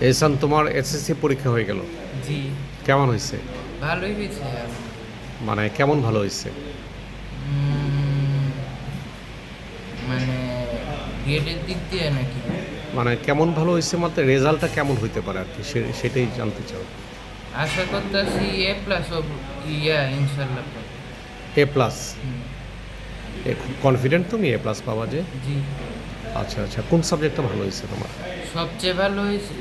এহসান, তোমার এসএসসি পরীক্ষা হয়ে গেল, জি, কেমন হয়েছে? ভালোই হয়েছে। মানে কেমন ভালো হয়েছে? উম, মানে গ্রেডের দিক দিয়ে নাকি? মানে কেমন ভালো হয়েছে মানে রেজাল্টটা কেমন হইতে পারে আর কি, সেটাই জানতে চাও। আশা করতেছি A+ ইনশাল্লাহ পাবো। এ প্লাস? হুম, খুব কনফিডেন্ট তুমি এ প্লাস পাবা যে? জি, আচ্ছা আচ্ছা, কোন সাবজেক্টটা ভালো হয়েছে তোমার? সবচেয়ে ভালো হয়েছে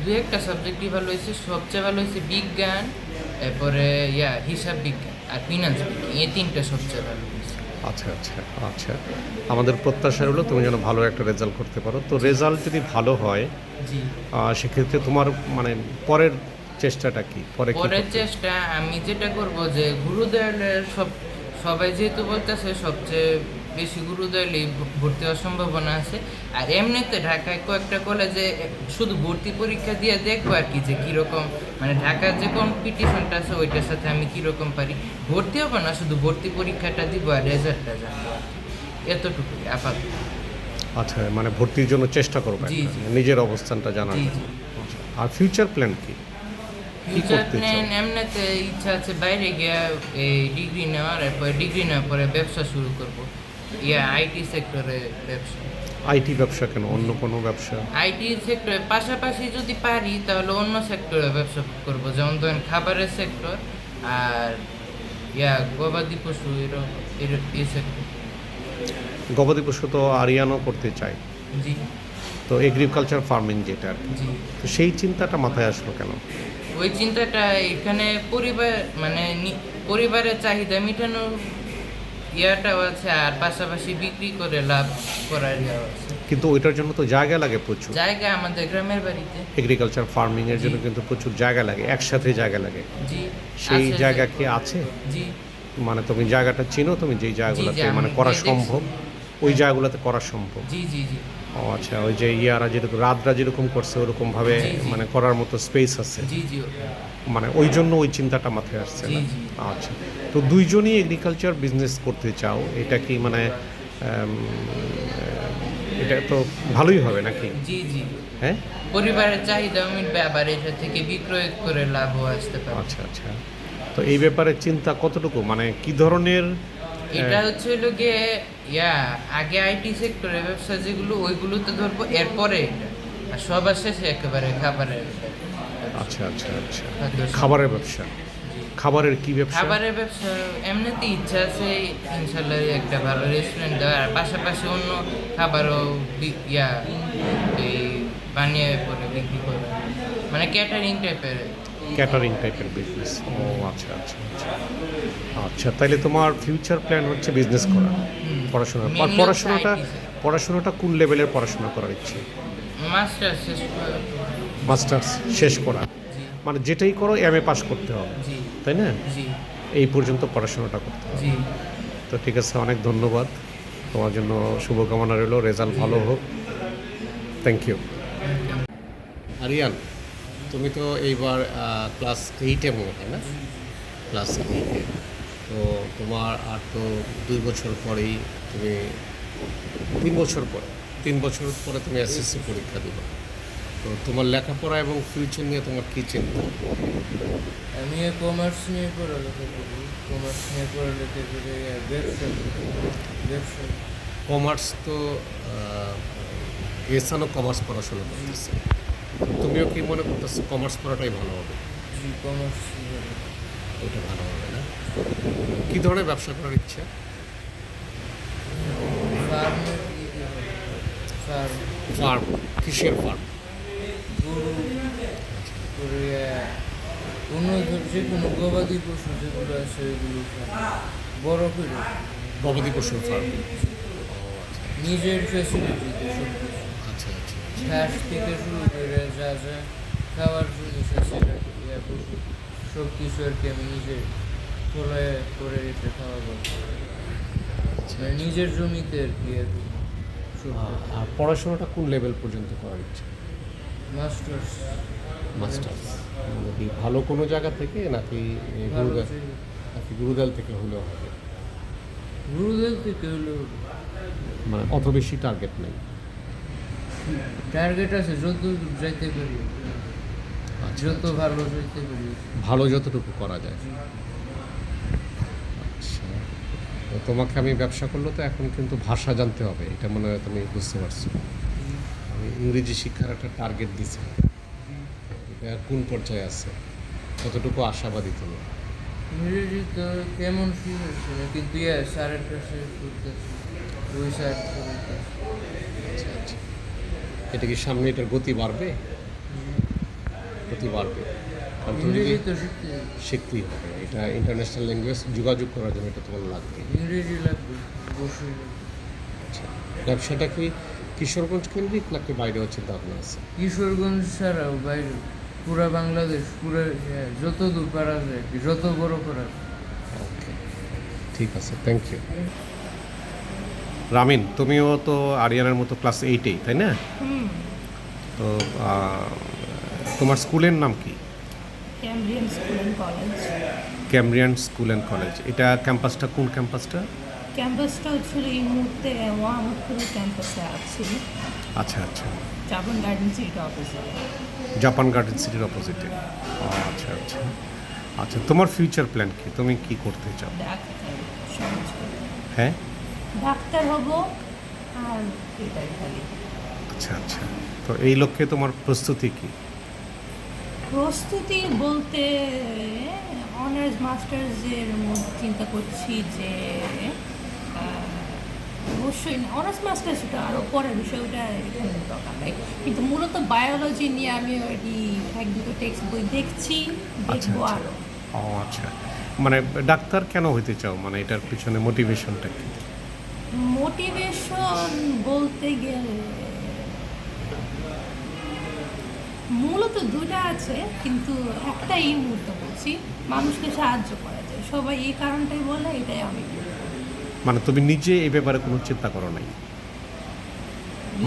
দু একটা সাবজেক্টই ভালো হয়েছে। সবচেয়ে ভালো হয়েছে বিজ্ঞান, এরপরে হিসাব বিজ্ঞান আর ফিনান্স বিজ্ঞান, এই তিনটা সবচেয়ে ভালো হয়েছে। আচ্ছা আচ্ছা আচ্ছা, আমাদের প্রত্যাশা হলো তুমি যেন ভালো একটা রেজাল্ট করতে পারো। তো রেজাল্ট যদি ভালো হয় জি, সেক্ষেত্রে তোমার মানে পরের চেষ্টাটা কি, পরে কি পরের করতে? চেষ্টা আমি যেটা করব যে গুরুদয়ালের সবাই যেহেতু বলতেছে সবচেয়ে বেশি গুরুদয়ালেই ভর্তি হওয়ার সম্ভাবনা আছে। আর এমনিতে ঢাকায় কয়েকটা কলেজে শুধু ভর্তি পরীক্ষা দিয়ে দেখবো আর কি, যে কীরকম মানে ঢাকার যে কম্পিটিশনটা আছে ওইটার সাথে আমি কীরকম পারি। ভর্তি হবো না, শুধু ভর্তি পরীক্ষাটা দিব আর রেজাল্টটা জানবো আর কি। এতটুকুই আপাতত। আচ্ছা, মানে ভর্তির জন্য চেষ্টা করবে জি, একটা, জি। নিজের অবস্থানটা জানার জি, জন্য। জি। আচ্ছা, আর ফিউচার প্ল্যান কি? কি ফিউচার করতে চাও? প্ল্যান এমনিতে ইচ্ছা আছে বাইরে গিয়ে এই ডিগ্রি নেওয়ার, এরপর ডিগ্রি নেওয়ার পরে ব্যবসা শুরু করব। আইটি সেক্টরে ব্যবসা। আইটি ব্যবসা কেন, অন্য কোনো ব্যবসা? আইটি সেক্টরের পাশাপাশি যদি পারি তাহলে অন্য সেক্টরে ব্যবসা করব, যেমন ধরেন খাবারের সেক্টর আর গবাদি পশু এই সেক্টর। গবাদি পশু তো আরিয়ানও করতে চায়, জি, তো এগ্রিকালচার ফার্মিং যেটা আর কি। জি। তো সেই চিন্তাটা মাথায় আসলো কেন? ওই চিন্তাটা এখানে মানে পরিবারের চাহিদা মেটানোর ইয়াটাও আছে, আর পাশাপাশি বিক্রি করে লাভ করার ইয়াও আছে। কিন্তু ওইটার জন্য তো জায়গা লাগে প্রচুর। জায়গা আমাদের গ্রামের বাড়িতে। এগ্রিকালচার ফার্মিং এর জন্য জি। কিন্তু প্রচুর জায়গা লাগে, একসাথে জায়গা লাগে। জি, সেই আছে জায়গা কি আছে? জি, মানে তুমি জায়গাটা চিনো, তুমি যেই জায়গাগুলোতে আমি মানে করা দেখছি। সম্ভব, ওই জায়গাগুলোতে করা সম্ভব? জি, জি, জি, ও আচ্ছা, ওই যে ইয়ারা যেরকম রাতরা যেরকম করছে ওরকমভাবে জি, জি। মানে করার মতো স্পেস আছে, জি, জি, মানে ওই জন্য ওই চিন্তাটা মাথায় আসছে জি, না? জি। আচ্ছা, তো দুইজনই এগ্রিকালচার বিজনেস করতে চাও, এটা কি মানে এটা তো ভালোই হবে নাকি? জি, জি। হ্যাঁ, পরিবারের চাহিদা মিটবে, আবার এটা থেকে বিক্রয় করে লাভও আসতে পারে। আচ্ছা আচ্ছা। তো এই ব্যাপারে চিন্তা কতটুকু, মানে কি ধরনের? এটা হচ্ছে হলো গিয়ে আগে আইটি সেক্টরে ব্যবসা যেগুলো ওইগুলোতে ধরবো, এরপরে এটা আর সবার শেষে একেবারে খাবারের ব্যবসা। আচ্ছা আচ্ছা আচ্ছা, খাদ্য খাবারের ব্যবসা। খাবারের কি ব্যবসা? খাবারের ব্যবসা এমনিতে ইচ্ছা আছে ইনশাল্লাহ, একটা ভালো রেস্টুরেন্ট দেওয়ার, আর পাশাপাশি অন্য খাবারও এই বানিয়ে পরে বিক্রি করা, মানে ক্যাটারিং টাইপের। ক্যাটারিং টাইপের বিজনেস। ও আচ্ছা আচ্ছা আচ্ছা আচ্ছা, তাইলে তোমার ফিউচার প্ল্যান হচ্ছে বিজনেস করা, পড়াশোনা। আর Mainly পড়াশোনাটা, হচ্ছে IT পড়াশোনাটা কোন লেভেলের পড়াশোনা করার ইচ্ছে? মাস্টার শেষ করে। মাস্টার্স শেষ করা? জি, মানে যেটাই করো এমএ পাস করতে হবে, জি, তাই না? জি, এই পর্যন্ত পড়াশোনাটা করতে হবে। জি। তো ঠিক আছে, অনেক ধন্যবাদ, তোমার জন্য শুভকামনা রইল, রেজাল্ট ভালো হোক। Thank you. আরিয়ান, তুমি তো এইবার ক্লাস 8-এ মনে হয় না? ক্লাস 8-এ। তো তোমার আর তো 2 বছর পরেই তুমি, 3 বছর পরে, 3 বছর পরে তুমি এসএসসি পরীক্ষা দিবা। তো তোমার লেখাপড়া এবং ফিউচার নিয়ে তোমার কী চিন্তা? আমি কমার্স নিয়ে পড়ালেখা করি। কমার্স নিয়ে পড়ালেখা করে ব্যবসা ব্যবসা কমার্স তো এসানও কমার্স পড়াশোনা করতেছে, তুমিও কি মনে করতেছো কমার্স পড়াটাই ভালো হবে? জি, কমার্স ওইটা ভালো হবে না? কী ধরনের ব্যবসা করার ইচ্ছা? ফার্মের দিকে ফার্ম, ফার্ম? কিসের ফার্ম? গরু করে অন্য যে কোনো গবাদি পশু যেগুলো আছে ওইগুলো farm। বড় করে গবাদি পশুর ফার্ম? নিজের ফ্যাসিলিটিতে সব কিছু, আচ্ছা আচ্ছা আচ্ছা। ঘাস থেকে শুরু করে যা যা খাওয়ার জিনিস আছে পশু সব কিছু আর কি আমি নিজে তোলায় করে রেখে খাওয়াবো, মানে নিজের জমিতে আর কি সব আর পড়াশোনাটা কোন লেভেল পর্যন্ত করার ইচ্ছা? মাস্টার্স। মাস্টার্স? কি ভালো কোনো জায়গা থেকে নাকি গুরুদাল, নাকি গুরুদাল থেকে হলেও হবে? গুরুদেব থেকে হলো মানে অত বেশি টার্গেট নেই? টার্গেট আছে যত দূর যাইতে পারি, আচ্ছা, যত ভালো যাইতে পারি। ভালো যতটুকু করা যায়। আচ্ছা, তো তোমাকে আমি ব্যবসা করলে তো এখন কিন্তু ভাষা জানতে হবে, এটা মনে হয় তুমি বুঝতে পারছো। আমি ইংরেজি শিক্ষার একটা টার্গেট দিছি, এটা কোন পর্যায়ে আছে, কতটুকু আশাবাদী তুমি? ইংরেজি তো কেমন শিখেছে না, কিন্তু স্যারের কাছে করতেছি, ওই স্যার করতেছি। আচ্ছা আচ্ছা, এটা কি সামনে এটার গতি বাড়বে? গতি বাড়বে, কারণ তুমি যদি ইংরেজি তো শিখতে, শিখতেই হবে, এটা ইন্টারন্যাশনাল ল্যাঙ্গুয়েজ, যোগাযোগ করার জন্য এটা তোমার লাগবে। ইংরেজি লাগবে অবশ্যই লাগবে। আচ্ছা, ব্যবসাটা কি কিশোরগঞ্জ কেন্দ্রিক নাকি বাইরেও চিন্তা ভাবনা আছে? কিশোরগঞ্জ ছাড়াও বাইরে পুরা বাংলাদেশ, পুরা যত দূর পারা যায়, যত বড় করা যায়। ওকে, ঠিক আছে, থ্যাংক ইউ। রামিন, তুমিও তো আরিয়ানের মতো ক্লাস 8-এই, তাই না? তো তোমার স্কুলের নাম কি? Cambrian school and college. Cambrian school and college. এটা ক্যাম্পাসটা কোন ক্যাম্পাসটা? ক্যাম্পাসটা হচ্ছে এই মুহূর্তে মোহাম্মদপুরের ক্যাম্পাসে আছি, আচ্ছা আচ্ছা, জাপান গার্ডেন সিটি অফিসে। জাপান গার্ডেন সিটির অপোজিটে। আচ্ছা আচ্ছা আচ্ছা, তোমার ফিউচার প্ল্যান কি, তুমি কি করতে চাও? ডাক্তার, সহজ করে। হ্যাঁ, ডাক্তার হব, আর এটাই খালি। আচ্ছা আচ্ছা, তো এই লক্ষ্যে তোমার প্রস্তুতি কি? প্রস্তুতি বলতে অনার্স মাস্টার্সের মধ্যে চিন্তা করছি যে অবশ্যই অনার্স মাস্টার্স ওটা আরও পরের বিষয়, ওটা এখানে দরকার নাই, কিন্তু মূলত বায়োলজি নিয়ে আমি ওই এক দুটো টেক্সট বই দেখছি, আচ্ছা দেখবো আচ্ছা, আরও। আচ্ছা, মানে ডাক্তার কেন হইতে চাও, মানে এটার পিছনে মোটিভেশনটা কি? মোটিভেশন বলতে গেলে মূলত দুটা আছে, কিন্তু একটা এই মুহূর্তে বলছি, মানুষকে সাহায্য করা যায়, সবাই এই কারণটাই বলে, এটাই আমি বলি। মানে তুমি নিজে এই ব্যাপারে কোনো চিন্তা করো নাই?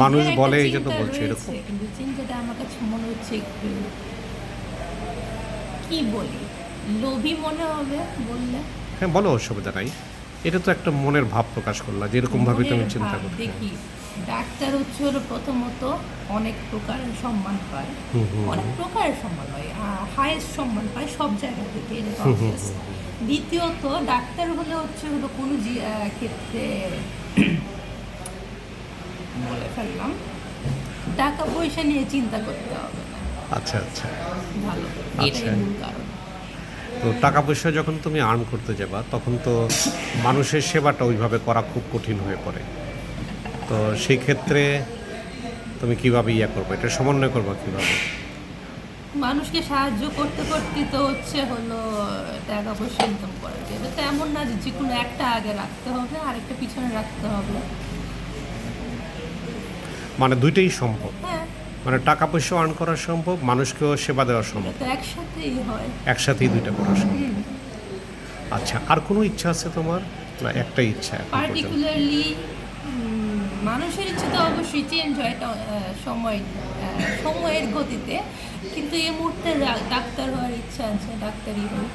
মানুষ নিজের একটা বলে এই জন্য চিন্তা বলছে রয়েছে, এরকম? কিন্তু চিন্তাটা আমার কাছে মনে হচ্ছে একটু কি বলি, লোভী মনে হবে বললে। হ্যাঁ বলো, অসুবিধা নাই, এটা তো একটা মনের ভাব প্রকাশ করলা, যেরকমভাবে তুমি মনের চিন্তা ভাব, করছো। দেখি ডাক্তার হচ্ছে হলো প্রথমত অনেক প্রকারের সম্মান পায়, অনেক প্রকারের সম্মান পায়, হাইয়েস্ট সম্মান পায় সব জায়গা থেকে, এটা তো obvious। দ্বিতীয়ত ডাক্তার হলে হচ্ছে হলো কোনো ক্ষেত্রে বলে ফেললাম, টাকা পয়সা নিয়ে চিন্তা করতে হবে না, আচ্ছা আচ্ছা, ভালো, আচ্ছা। এটাই মূল কারণ। তো টাকা পয়সা যখন তুমি আর্ন করতে যাবা, তখন তো মানুষের সেবাটা ওইভাবে করা খুব কঠিন হয়ে পড়ে, তো সেই ক্ষেত্রে তুমি কিভাবে করবে, এটা সমন্বয় করবা কিভাবে? মানুষকে সাহায্য করতে করতে তো হচ্ছে হলো টাকা পয়সা ইনকাম করা যায়, এটা তো এমন না যে কোনো একটা আগে রাখতে হবে আর একটা পিছনে রাখতে হবে। মানে দুইটাই সম্ভব, হ্যাঁ, মানে টাকা পয়সা আর্ন করা সম্ভব, মানুষকেও সেবা দেওয়া এটা সম্ভব, তো একসাথেই হয়। একসাথেই দুইটা করা সম্ভব। আচ্ছা, আর কোনো ইচ্ছা আছে তোমার, না একটাই ইচ্ছা এখন পর্যন্ত? পার্টিকুলারলি মানুষের ইচ্ছে তো অবশ্যই চেঞ্জ হয়, এটা সময়ের গতিতে, কিন্তু এই মুহূর্তে ডাক্তার হওয়ার ইচ্ছা আছে, ডাক্তারই হোক।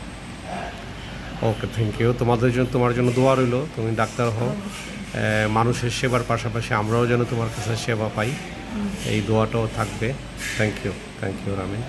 ওকে, থ্যাংক ইউ, তোমার জন্য দোয়া রইলো, তুমি ডাক্তার হও, মানুষের সেবার পাশাপাশি আমরাও যেন তোমার কাছে সেবা পাই, এই দোয়াটাও থাকবে। Thank you Ramin.